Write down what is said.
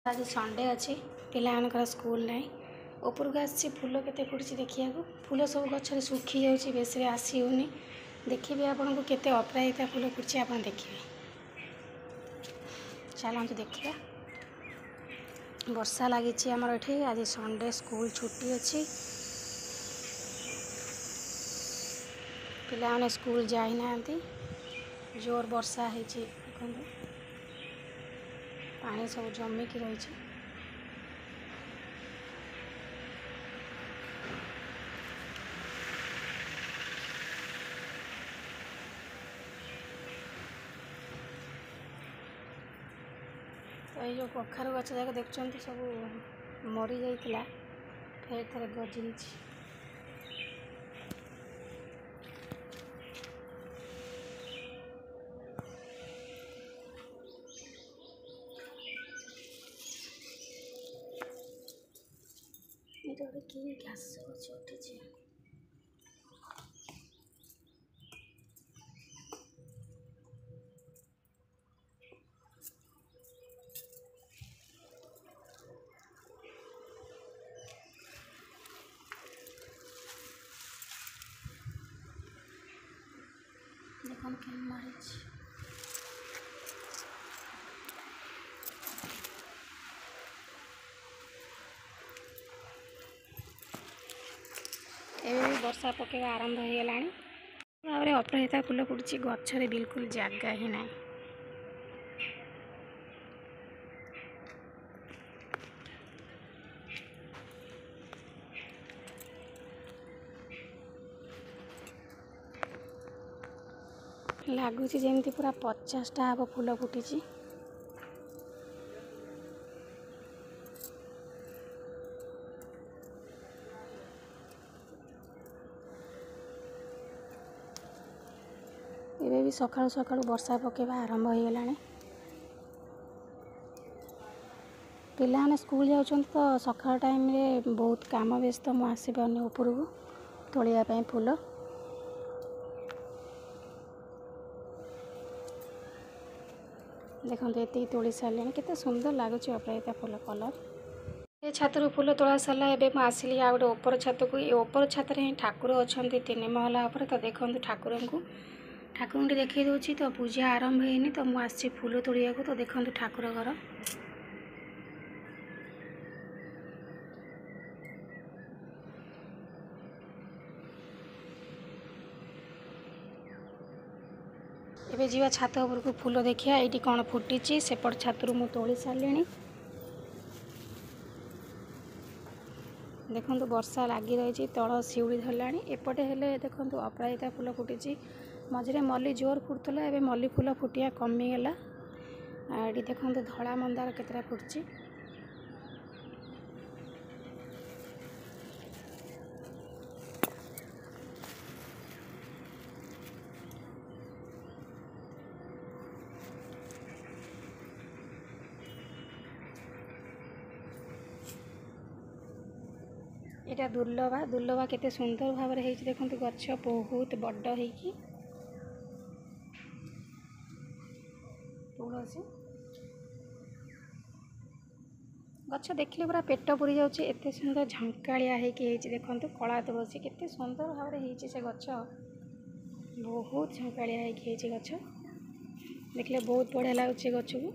आज संडे अच्छी पिलाମାନଙ୍କର स्कूल नहीं उपरକୁ आसी फूल केते फुटी देखिया फूल सब गचर सुखी जाऊँगी बेसी आसी होनी देखिए आपन को केते अपराजिता फूल फुटी आप देखिए चलते देखिए वर्षा लगी आमर ये आज संडे स्कूल छुट्टी अच्छी पिला स्कूल जाना जोर वर्षा है पानी सब जमिकी रही तो ये कखारु गछ जाक देखुं सब मरी जाइला फेर थे गजी ये गोटे कि घास गछ उठी देख मारी एवं वर्षा पकेवा आरंभ हो गला अपराजिता फूल फुटी गचरे बिल्कुल जगह ही ना लगुच जमी पूरा 50टा हम फूल फुटी एबे भी सकाळु सकाळु वर्षा पकेवा आरंभ हो गला पिलाने स्कूल जाउछन तो सकाळ टाइम रे बहुत काम व्यस्त मु आसी पानी ऊपर को तोलिया पई फूल देखते ये तोली सारे केते सुंदर लगुच अपराजिता फूल कलर ये छातर फूल तोड़ा सारा एवं आसिली आ गए ऊपर छत को ये ऊपर छत ही ठाकुर अच्छा 3 महला उपर तो देखो ठाकुर को देखी दूसरी तो पूजा आरंभ होनी तो मुझे फूल तोड़िया तो देखो ठाकुर घर एबे जीवा छात उपर को फूल देखिया ये कौन फुटी सेपट छातरू मु तोली सारे देखो वर्षा लगी रही तल शिउड़ी धरला एपटे हेले देखो अपराजिता फूल फुटी मझे मल्ली जोर फुटुला एवं मल्ली फूल फुटिया कमीगला ये देखो धला मंदार केतटा फुटची एटा दुर्लभा केते सुंदर भाव में देखो गछ बहुत बड़ हो तुलसी गछ देखले पूरा पेट पुरी जाउछि एते सुंदर झंकालिया देखो कला तुलसी केते सुंदर भाव में से गछ बहुत झंकालिया गछ देखले बहुत बढ़िया लगुच गछ को।